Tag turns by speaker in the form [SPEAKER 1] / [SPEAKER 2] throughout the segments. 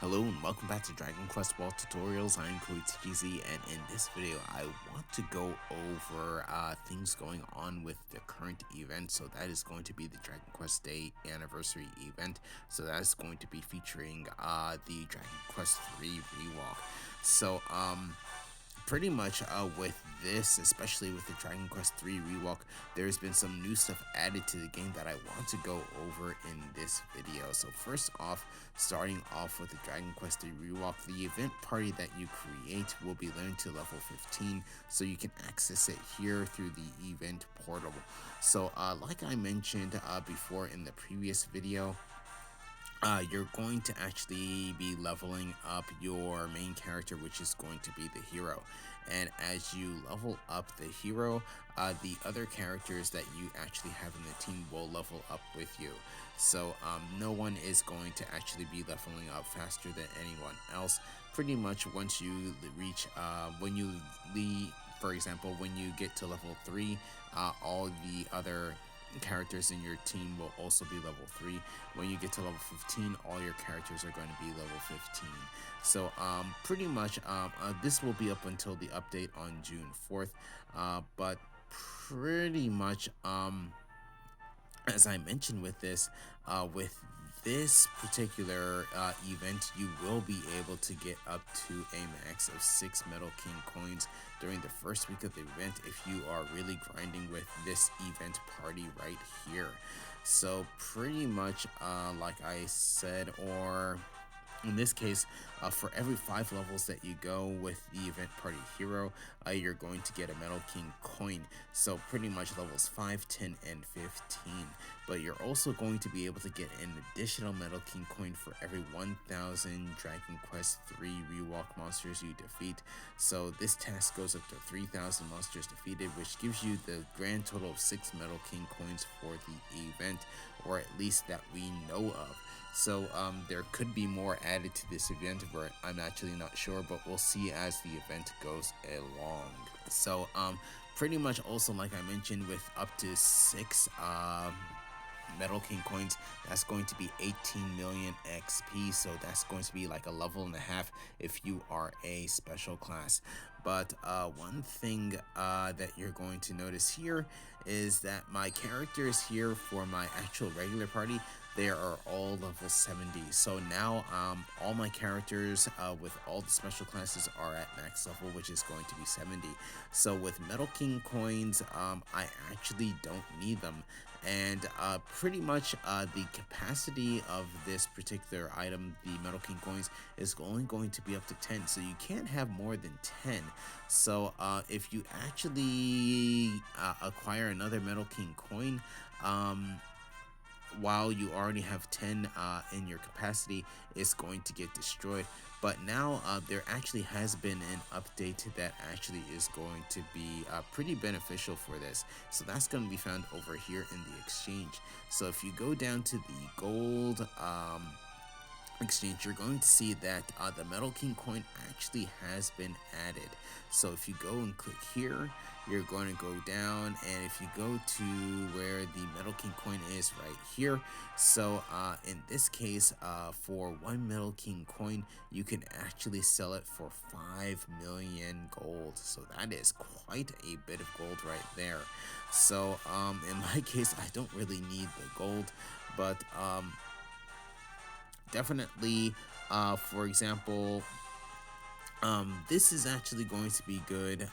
[SPEAKER 1] Hello and welcome back to Dragon Quest World Tutorials. I'm CodeTGZ, and in this video I want to go over things going on with the current event. So that is going to be the Dragon Quest Day Anniversary event. So that is going to be featuring the Dragon Quest III ReWALK. So pretty much with this, especially with the Dragon Quest III ReWALK, there's been some new stuff added to the game that I want to go over in this video. So first off, starting off with the Dragon Quest III ReWALK, the event party that you create will be limited to level 15, so you can access it here through the event portal. So like I mentioned before in the previous video, you're going to actually be leveling up your main character, which is going to be the hero. And as you level up the hero, the other characters that you actually have in the team will level up with you. So no one is going to actually be leveling up faster than anyone else. Pretty much once you reach, for example, when you get to level 3, all the other characters in your team will also be level 3. When you get to level 15, all your characters are going to be level 15. So pretty much this will be up until the update on June 4th, but pretty much as I mentioned with this particular event, you will be able to get up to a max of 6 Metal King coins during the first week of the event if you are really grinding with this event party right here. So pretty much like I said, or in this case, for every 5 levels that you go with the event party hero, you're going to get a Metal King coin. So pretty much levels 5, 10, and 15. But you're also going to be able to get an additional Metal King coin for every 1,000 Dragon Quest III ReWALK monsters you defeat. So this task goes up to 3,000 monsters defeated, which gives you the grand total of 6 Metal King coins for the event, or at least that we know of. So there could be more added to this event, where I'm actually not sure, but we'll see as the event goes along. So pretty much also, like I mentioned, with up to 6 Metal King coins, that's going to be 18 million XP, so that's going to be like a level and a half if you are a special class. But one thing that you're going to notice here is that my characters here for my actual regular party, they are all level 70. So now all my characters with all the special classes are at max level, which is going to be 70. So with Metal King coins, I actually don't need them. And pretty much the capacity of this particular item, the Metal King coins, is only going to be up to 10. So you can't have more than 10. So if you actually acquire another Metal King coin, while you already have 10 in your capacity, it's going to get destroyed. But now there actually has been an update that actually is going to be pretty beneficial for this. So that's going to be found over here in the exchange. So if you go down to the gold exchange, you're going to see that the Metal King coin actually has been added. So if you go and click here, you're going to go down, and if you go to where the Metal King coin is right here, so in this case, for 1 Metal King coin, you can actually sell it for 5 million gold. So that is quite a bit of gold right there. So in my case, I don't really need the gold, but definitely for example, this is actually going to be good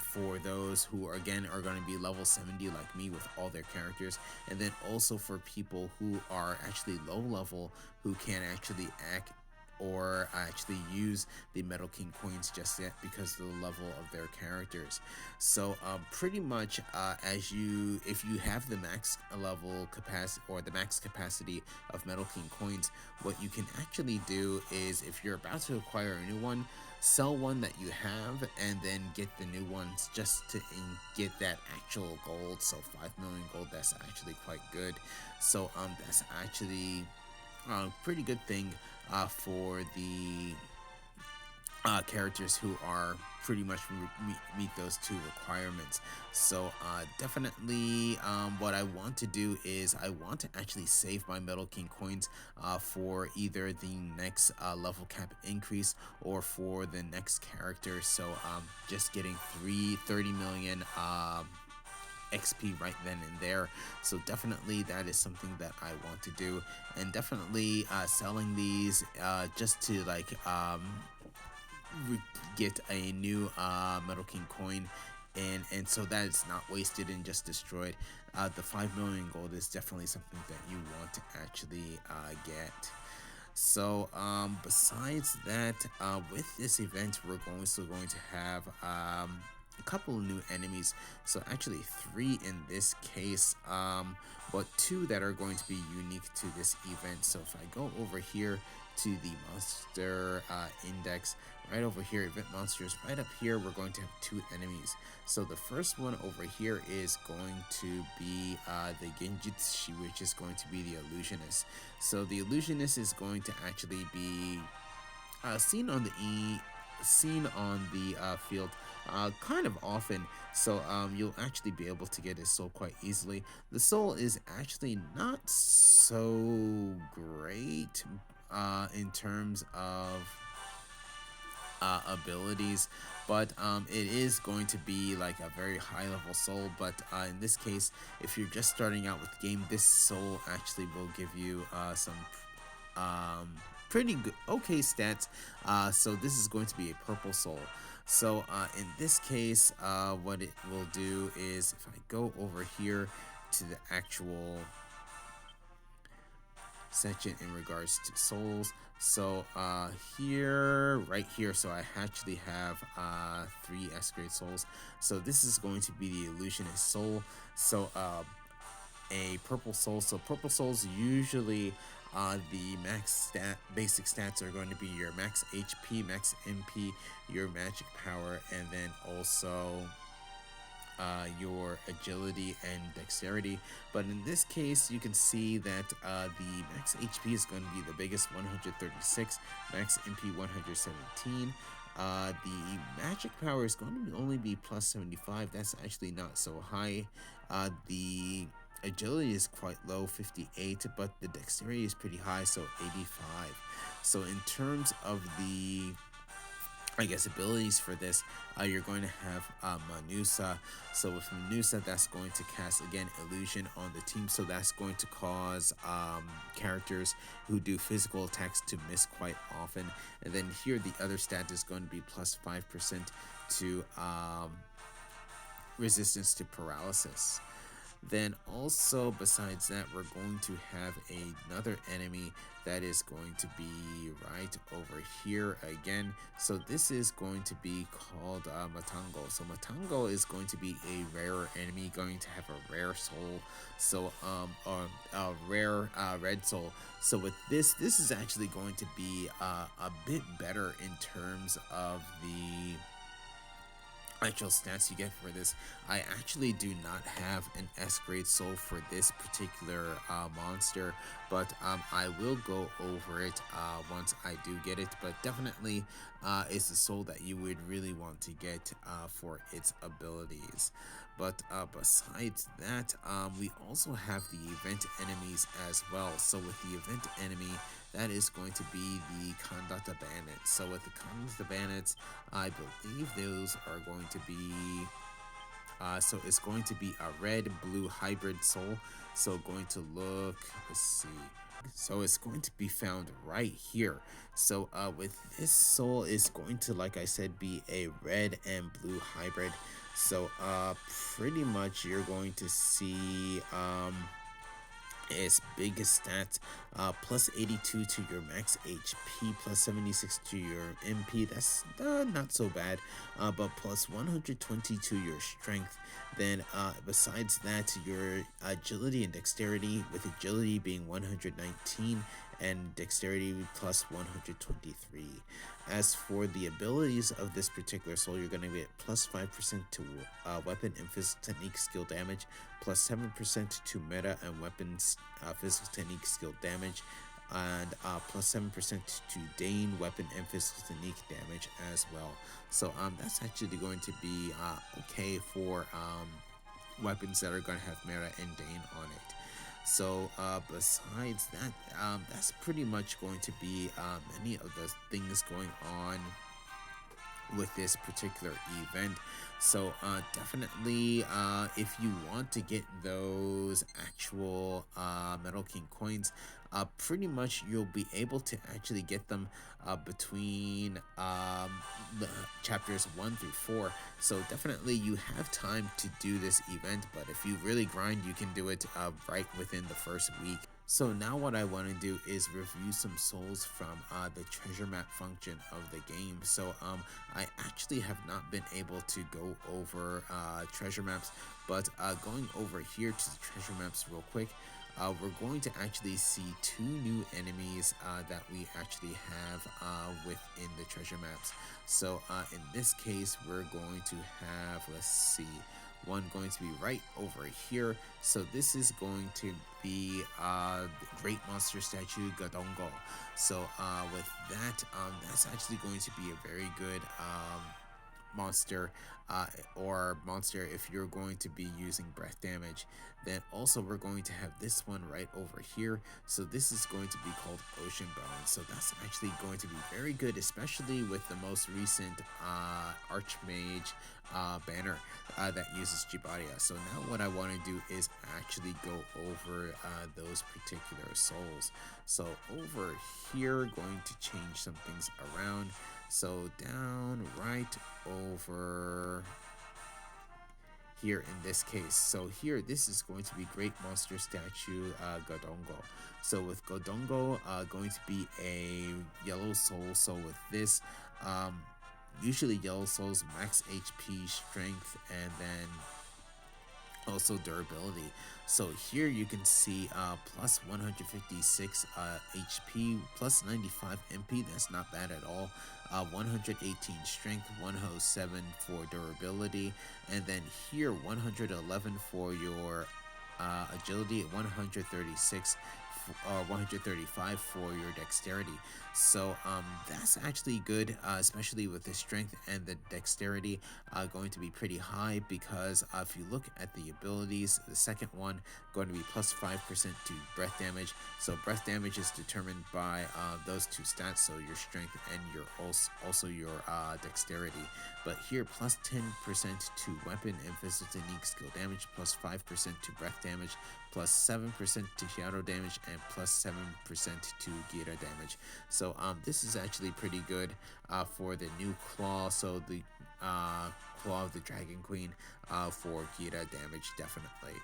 [SPEAKER 1] for those who are going to be level 70 like me with all their characters, and then also for people who are actually low level, who can't actually act or actually use the Metal King coins just yet because of the level of their characters. So pretty much if you have the max level capacity or the max capacity of Metal King coins, what you can actually do is, if you're about to acquire a new one, sell one that you have and then get the new ones just to get that actual gold. So 5 million gold, that's actually quite good. So that's actually a pretty good thing for the characters who are pretty much meet those two requirements. So definitely what I want to do is I want to actually save my Metal King coins for either the next level cap increase or for the next character. So just getting 30 million XP right then and there. So definitely that is something that I want to do, and definitely selling these just to like get a new Metal King coin, and so that it's not wasted and just destroyed. The 5 million gold is definitely something that you want to actually get. So besides that, with this event, we're still going to have a couple of new enemies. So actually 3 in this case, but 2 that are going to be unique to this event. So if I go over here to the monster index, right over here, event monsters, right up here, we're going to have 2 enemies. So the first one over here is going to be the Genjutsu, which is going to be the illusionist. So the illusionist is going to actually be seen on the field kind of often. So you'll actually be able to get his soul quite easily. The soul is actually not so great in terms of abilities, but it is going to be like a very high level soul. But in this case, if you're just starting out with the game, this soul actually will give you some pretty good stats. So this is going to be a purple soul. So in this case, what it will do is if I go over here to the actual section in regards to souls, so here, right here, so I actually have 3 S-grade souls. So this is going to be the illusionist soul. So a purple soul. So purple souls usually the basic stats are going to be your max HP, max MP, your magic power, and then also your agility and dexterity. But in this case, you can see that the max HP is going to be the biggest, 136, max MP 117. The magic power is going to only be plus 75. That's actually not so high. The agility is quite low, 58, but the dexterity is pretty high, so 85. So in terms of the abilities for this, you're going to have Manusa. So with Manusa, that's going to cast again illusion on the team, so that's going to cause characters who do physical attacks to miss quite often. And then here the other stat is going to be plus 5% to resistance to paralysis. Then also besides that, we're going to have another enemy that is going to be right over here again. So this is going to be called Matango. So Matango is going to be a rarer enemy, going to have a rare soul. So a rare red soul. So with this is actually going to be a bit better in terms of the actual stats you get for this. I actually do not have an S-grade soul for this particular monster, but I will go over it once I do get it. But definitely it's a soul that you would really want to get for its abilities. But besides that, we also have the event enemies as well. So with the event enemy, that is going to be the Kandata Bandits. So with the Kandata Bandits, I believe those are going to be so it's going to be a red-blue hybrid soul. So going to look, let's see. So it's going to be found right here. So with this soul, is going to, like I said, be a red and blue hybrid. So pretty much you're going to see its biggest stats, plus 82 to your max HP, plus 76 to your MP. That's not so bad, but plus 120 to your strength. Then besides that, your agility and dexterity, with agility being 119 and dexterity plus 123. As for the abilities of this particular soul, you're going to get plus 5% to weapon and physical technique skill damage, plus 7% to meta and weapons physical technique skill damage, and plus 7% to Dane weapon and physical technique damage as well. So that's actually going to be okay for weapons that are going to have Mera and Dane on it. So besides that, that's pretty much going to be many of the things going on with this particular event. So definitely, if you want to get those actual Metal King coins, pretty much you'll be able to actually get them between the chapters 1 through 4. So definitely you have time to do this event, but if you really grind, you can do it right within the first week. So now what I want to do is review some souls from the treasure map function of the game. So I actually have not been able to go over treasure maps, but going over here to the treasure maps real quick, we're going to actually see 2 new enemies that we actually have within the treasure maps. So in this case, we're going to have, let's see, one going to be right over here. So this is going to be the Great Monster Statue Gadongo. So with that, that's actually going to be a very good monster or monster if you're going to be using breath damage. Then also we're going to have this one right over here. So this is going to be called Ocean Bone. So that's actually going to be very good, especially with the most recent Archmage banner that uses Jibaria. So now what I want to do is actually go over those particular souls. So over here, going to change some things around. So down, right over here in this case. So here, this is going to be Great Monster Statue Godongo. So with Godongo, going to be a yellow soul. So with this, usually yellow souls max HP, strength, and then also durability. So here you can see plus 156 HP, plus 95 MP. That's not bad at all. 118 strength, 107 for durability, and then here 111 for your agility, 136 or 135 for your dexterity. So that's actually good, especially with the strength and the dexterity going to be pretty high, because if you look at the abilities, the second one going to be plus 5% to breath damage. So breath damage is determined by those 2 stats, so your strength and your also your dexterity. But here plus 10% to weapon and physical technique skill damage, plus 5% to breath damage, plus 7% to shadow damage, and plus 7% to Gira damage. So this is actually pretty good for the new claw. So the claw of the Dragon Queen for Gira damage, definitely.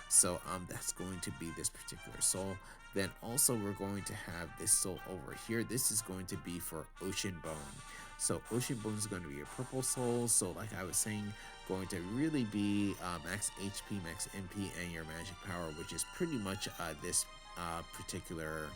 [SPEAKER 1] So that's going to be this particular soul. Then also we're going to have this soul over here. This is going to be for Ocean Bone. So Ocean Bone is going to be a purple soul. So like I was saying, going to really be max HP, max MP, and your magic power, which is pretty much this particular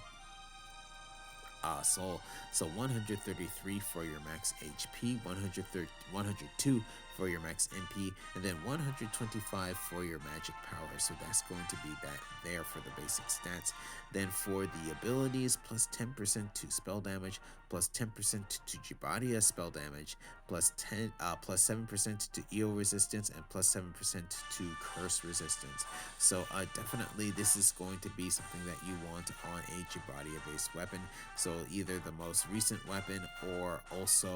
[SPEAKER 1] soul. So 133 for your max HP, 102 for your max MP, and then 125 for your magic power. So that's going to be that there for the basic stats. Then for the abilities, plus 10% to spell damage, plus 10% to Jibadia spell damage, plus 7% to EO resistance, and plus 7% to curse resistance. So definitely this is going to be something that you want on a Jibadia based weapon. So either the most recent weapon or also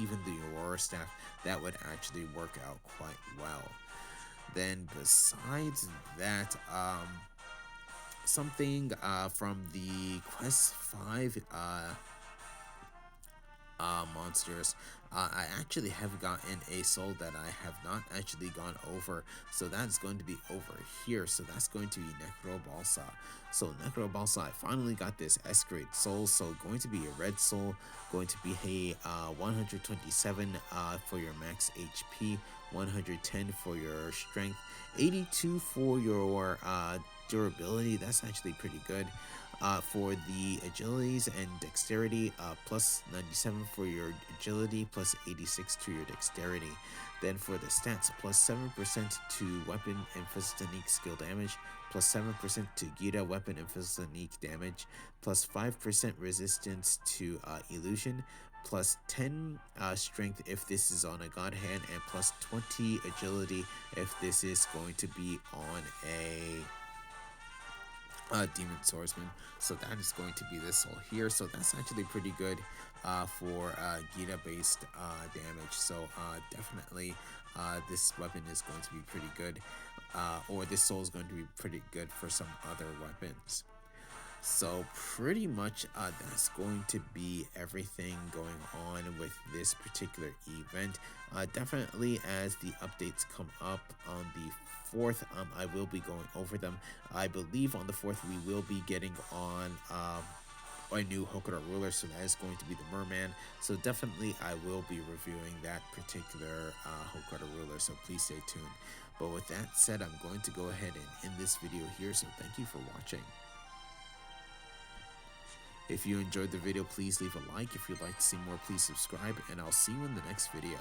[SPEAKER 1] even the Aurora staff, that would actually work out quite well. Then besides that, something from the Quest 5 monsters, I actually have gotten a soul that I have not actually gone over, so that's going to be over here. So that's going to be Necrobalsa. So Necrobalsa, I finally got this S grade soul, so going to be a red soul, going to be a 127 for your max HP, 110 for your strength, 82 for your durability. That's actually pretty good. For the agilities and dexterity, plus 97 for your agility, plus 86 to your dexterity. Then for the stats, plus 7% to weapon and physical technique skill damage, plus 7% to Gita weapon and physical sneak damage, plus 5% resistance to illusion, plus 10 strength if this is on a god hand, and plus 20 agility if this is going to be on a demon swordsman. So that is going to be this soul here. So that's actually pretty good for Gita based damage. So definitely this weapon is going to be pretty good, or this soul is going to be pretty good for some other weapons. So pretty much that's going to be everything going on with this particular event. Definitely as the updates come up on the 4th, I will be going over them. I believe on the 4th we will be getting on a new Hokora ruler, so that is going to be the Merman. So definitely I will be reviewing that particular Hokora ruler, so please stay tuned. But with that said, I'm going to go ahead and end this video here, so thank you for watching. If you enjoyed the video, please leave a like. If you'd like to see more, please subscribe, and I'll see you in the next video.